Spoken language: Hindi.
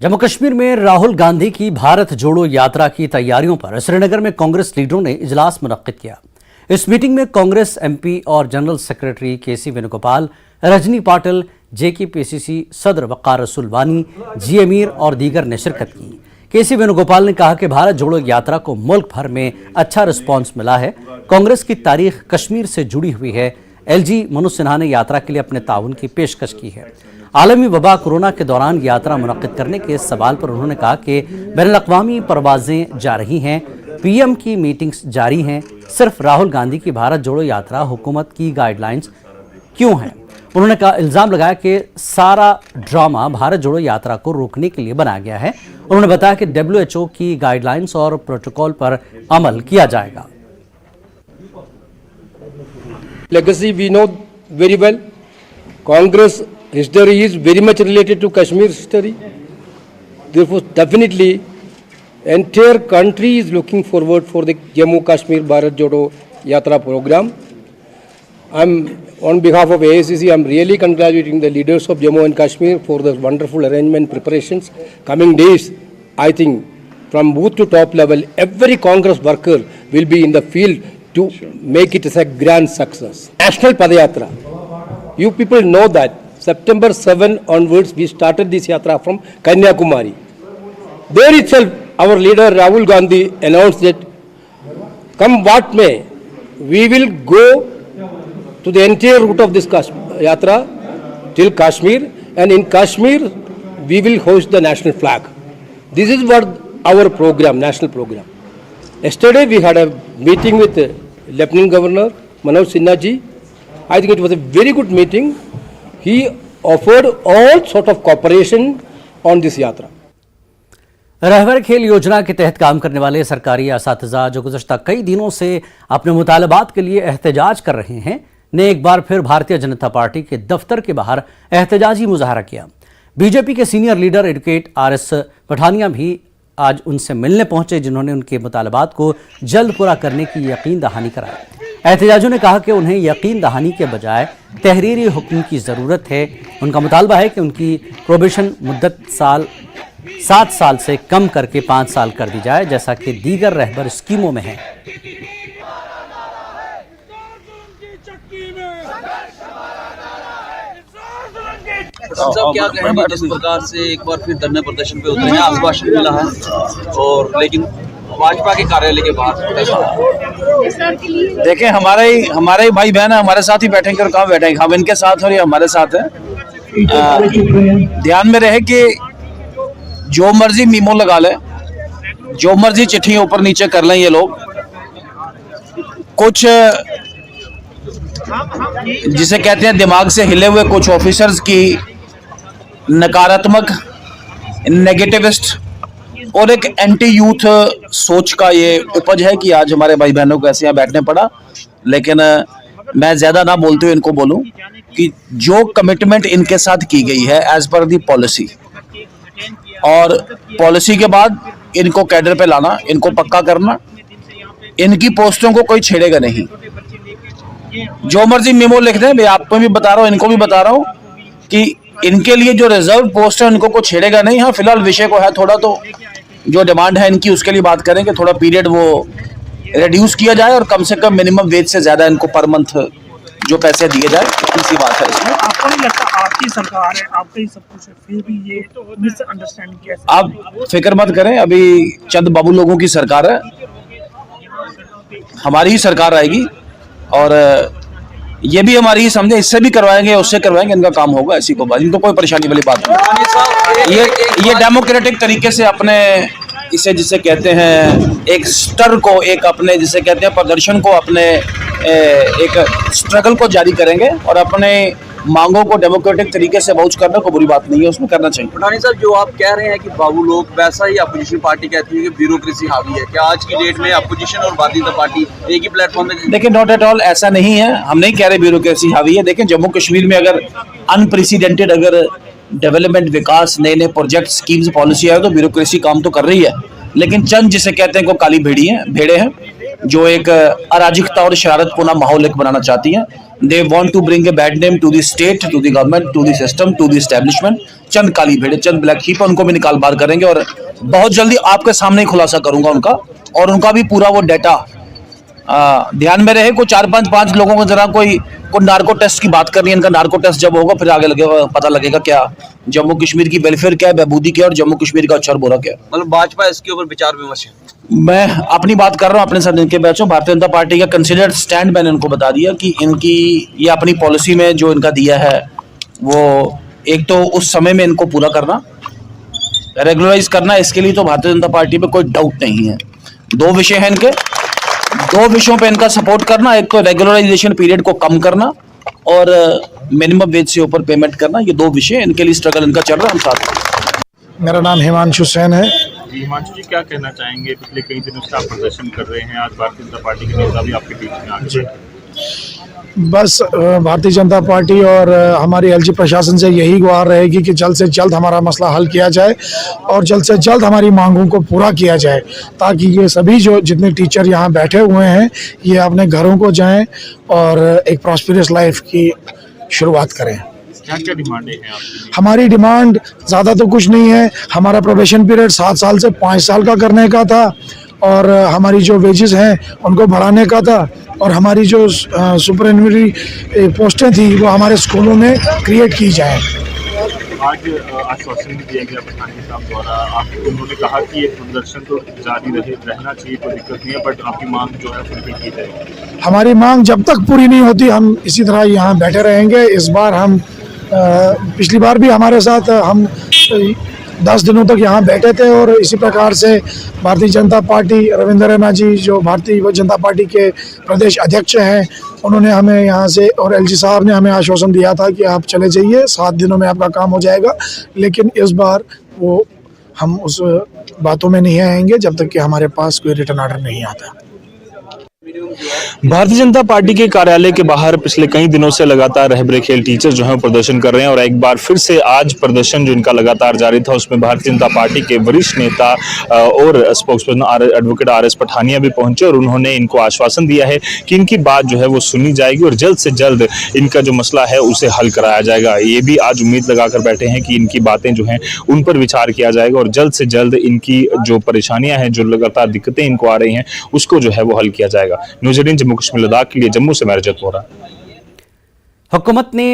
जम्मू कश्मीर में राहुल गांधी की भारत जोड़ो यात्रा की तैयारियों पर श्रीनगर में कांग्रेस लीडरों ने इजलास मुनक्किद किया। इस मीटिंग में कांग्रेस एमपी और जनरल सेक्रेटरी केसी वेणुगोपाल, रजनी पाटिल, जेकेपीसीसी सदर वक़ार रसूल वानी, जी अमीर और दीगर ने शिरकत की। केसी वेणुगोपाल ने कहा कि भारत जोड़ो यात्रा को मुल्क भर में अच्छा रिस्पांस मिला है। कांग्रेस की तारीख कश्मीर से जुड़ी हुई है। एलजी मनोज सिन्हा ने यात्रा के लिए अपने ताउन की पेशकश की है। आलमी वबा कोरोना के दौरान यात्रा मुनक्किद करने के सवाल पर उन्होंने कहा कि बैनुल-अक़वामी परवाजें जा रही हैं, पीएम की मीटिंग्स जारी हैं, सिर्फ राहुल गांधी की भारत जोड़ो यात्रा हुकूमत की गाइडलाइंस क्यों है। उन्होंने कहा इल्ज़ाम लगाया कि सारा ड्रामा भारत जोड़ो यात्रा को रोकने के लिए बनाया गया है। उन्होंने बताया कि WHO की गाइडलाइंस और प्रोटोकॉल पर अमल किया जाएगा। Legacy we know very well. Congress history is very much related to Kashmir history. Therefore, definitely, entire country is looking forward for the Jammu Kashmir Bharat Jodo Yatra program. On behalf of AICC, I'm really congratulating the leaders of Jammu and Kashmir for the wonderful arrangement preparations. Coming days, I think, from booth to top level, every Congress worker will be in the field to make it as a grand success. National Padayatra. You people know that September 7 onwards we started this yatra from Kanyakumari. There itself our leader Rahul Gandhi announced that come what may, we will go to the entire route of this yatra till Kashmir, and in Kashmir we will hoist the national flag. This is what our program, national program. Yesterday we had a meeting with Lieutenant Governor Manoj Sinha ji. I think it was a very good meeting. He offered all sort of cooperation on this yatra. रहबर खेल योजना के तहत काम करने वाले सरकारी असातिज़ा जो गुज़श्ता कई दिनों से अपने मुतालबात के लिए एहतजाज कर रहे हैं ने एक बार फिर भारतीय जनता पार्टी के दफ्तर के बाहर एहतजाजी मुजाहरा किया। बीजेपी के senior leader advocate RS Pathania भी आज उनसे मिलने पहुंचे, जिन्होंने उनके मुतालबात को जल्द पूरा करने की यकीन दहानी कराई। एहतजाजियों ने कहा कि उन्हें यकीन दहानी के बजाय तहरीरी हुक्म की ज़रूरत है। उनका मुतालबा है कि उनकी प्रोबेशन मुद्दत 7 साल से कम करके 5 साल कर दी जाए, जैसा कि दीगर रहबर स्कीमों में है। सब क्या कहेंगे जिस प्रकार से एक बार फिर धरने प्रदर्शन पे उतरे हैं, आश्वासन मिला है और लेकिन भाजपा के कार्यालय के बाहर देखें हमारे ही भाई बहन है, हमारे साथ ही बैठेंगे और कहाँ बैठेंगे, हम इनके साथ और ये हमारे साथ है। ध्यान में रहे कि जो मर्जी मीमो लगा ले, जो मर्जी चिट्ठियां ऊपर नीचे कर लें ये लोग, कुछ जिसे कहते हैं दिमाग से हिले हुए कुछ ऑफिसर्स की नकारात्मक नेगेटिविस्ट और एक एंटी यूथ सोच का ये उपज है कि आज हमारे भाई बहनों को ऐसे यहाँ बैठने पड़ा। लेकिन मैं ज्यादा ना बोलते हुए इनको बोलूं कि जो कमिटमेंट इनके साथ की गई है एज पर दी पॉलिसी, और पॉलिसी के बाद इनको कैडर पे लाना, इनको पक्का करना, इनकी पोस्टों को कोई छेड़ेगा नहीं। जो मर्जी मेमो लिख दें, मैं आपको भी बता रहा हूँ, इनको भी बता रहा हूँ कि इनके लिए जो रिजर्व पोस्ट है उनको कोई छेड़ेगा नहीं। हाँ, फिलहाल विषय को है थोड़ा, तो जो डिमांड है इनकी उसके लिए बात करेंगे, थोड़ा पीरियड वो रिड्यूस किया जाए और कम से कम मिनिमम वेज से ज्यादा इनको पर मंथ जो पैसे दिए जाए, इसी बात है इसमें। आपको नहीं लगता आपकी सरकार है, आपका ही सब कुछ है, फिर भी ये मिसअंडरस्टैंडिंग कैसे? आप फिक्र मत करें, अभी चंद बाबू लोगों की सरकार है, हमारी ही सरकार आएगी और ये भी हमारी ही समझे, इससे भी करवाएंगे उससे करवाएंगे, इनका काम होगा, ऐसी को बात, इनको कोई परेशानी वाली बात नहीं। ये डेमोक्रेटिक तरीके से अपने इसे जिसे कहते हैं एक स्टर को, एक अपने जिसे कहते हैं प्रदर्शन को, अपने एक स्ट्रगल को जारी करेंगे और अपने मांगों को डेमोक्रेटिक तरीके से वाउच करना कोई बुरी बात नहीं है, उसमें करना चाहिए। पठानी साहब, जो आप कह रहे हैं कि बाबू लोग, वैसा ही अपोजिशन पार्टी कहती है कि ब्यूरोक्रेसी हावी है। क्या आज की डेट में अपोजिशन और भारतीय जनता पार्टी एक ही प्लेटफॉर्म में? देखिए, नॉट एट ऑल, ऐसा नहीं है, हम नहीं कह रहे ब्यूरोक्रेसी हावी है। देखें, जम्मू कश्मीर में अगर अनप्रेसिडेंटेड अगर डेवलपमेंट, विकास, नए नए प्रोजेक्ट, स्कीम्स, पॉलिसी है तो ब्यूरोक्रेसी काम तो कर रही है, लेकिन चंद जिसे कहते हैं को काली भेड़े हैं जो एक अराजकता और शरारतपूर्ण माहौल एक बनाना चाहती हैं। They want to bring a bad name to the state, to the government, to the system, to the establishment. चंद काली भेड़े, चंद ब्लैक शीप, उनको भी निकाल बाहर करेंगे और बहुत जल्दी आपके सामने ही खुलासा करूंगा उनका, और उनका भी पूरा वो डेटा ध्यान में रहे। कोई 4-5 लोगों को जरा कोई नार्को टेस्ट की बात करनी है, इनका नार्को टेस्ट जब होगा फिर आगे लगेगा, पता लगेगा क्या जम्मू कश्मीर की वेलफेयर क्या है, बहबूदी क्या है और जम्मू कश्मीर का अच्छा बुरा क्या है। मतलब भाजपा इसके ऊपर विचार विमर्श है। मैं अपनी बात कर रहा हूँ, अपने साथ इनके बैचों, भारतीय जनता पार्टी का कंसिडर्ड स्टैंड मैंने इनको बता दिया कि इनकी ये अपनी पॉलिसी में जो इनका दिया है वो एक तो उस समय में इनको पूरा करना, रेगुलराइज करना, इसके लिए तो भारतीय जनता पार्टी पे कोई डाउट नहीं है। 2 विषय हैं इनके, 2 विषयों पे इनका सपोर्ट करना, एक तो रेगुलराइजेशन पीरियड को कम करना और मिनिमम वेज से ऊपर पेमेंट करना, ये 2 विषय इनके लिए स्ट्रगल इनका चल रहा है। हम साथ मेरा नाम हिमांशु सेन है। जी हिमांशु जी, क्या कहना चाहेंगे? पिछले कई दिनों से आप प्रदर्शन कर रहे हैं, आज भारतीय जनता पार्टी के नेता भी आपके बीच में आ गए। बस भारतीय जनता पार्टी और हमारी एलजी प्रशासन से यही गुहार रहेगी कि जल्द से जल्द हमारा मसला हल किया जाए और जल्द से जल्द हमारी मांगों को पूरा किया जाए, ताकि ये सभी जो जितने टीचर यहाँ बैठे हुए हैं ये अपने घरों को जाएं और एक प्रॉस्पेरस लाइफ की शुरुआत करें। क्या क्या डिमांडें हैं आपकी? हमारी डिमांड ज़्यादा तो कुछ नहीं है। हमारा प्रोबेशन पीरियड 7 साल से 5 साल का करने का था और हमारी जो वेजेस हैं उनको बढ़ाने का था और हमारी जो सुपरनुमरी पोस्टें थी वो हमारे स्कूलों में क्रिएट की जाए। आज आश्वासन भी दिया गया पठानिया साहब द्वारा, उन्होंने कहा कि ये प्रदर्शन तो जारी रहना चाहिए, कोई दिक्कत नहीं है, बट आपकी मांग जो है फुलफिल की जाएगी। हमारी मांग जब तक पूरी नहीं होती हम इसी तरह यहाँ बैठे रहेंगे। इस बार हम पिछली बार भी हमारे साथ हम 10 दिनों तक यहाँ बैठे थे और इसी प्रकार से भारतीय जनता पार्टी, रविंद्र रैना जी जो भारतीय जनता पार्टी के प्रदेश अध्यक्ष हैं, उन्होंने हमें यहाँ से और एलजी साहब ने हमें आश्वासन दिया था कि आप चले जाइए, 7 दिनों में आपका काम हो जाएगा। लेकिन इस बार वो हम उस बातों में नहीं आएंगे जब तक कि हमारे पास कोई रिटर्न ऑर्डर नहीं आता। भारतीय जनता पार्टी के कार्यालय के बाहर पिछले कई दिनों से लगातार रहबरे खेल टीचर जो है प्रदर्शन कर रहे हैं और एक बार फिर से आज प्रदर्शन जो इनका लगातार जारी था उसमें भारतीय जनता पार्टी के वरिष्ठ नेता और spokesperson advocate R S Pathania भी पहुंचे और उन्होंने इनको आश्वासन दिया है कि इनकी बात जो है वो सुनी जाएगी और जल्द से जल्द इनका जो मसला है उसे हल कराया जाएगा। ये भी आज उम्मीद लगाकर बैठे हैं कि इनकी बातें जो हैं उन पर विचार किया जाएगा और जल्द से जल्द इनकी जो परेशानियां हैं, जो लगातार दिक्कतें इनको आ रही हैं, उसको जो है वो हल किया जाएगा। न्यूज़ 18 जम्मू कश्मीर लद्दाख के लिए जम्मू से मैं रजत बोरा। हुकूमत ने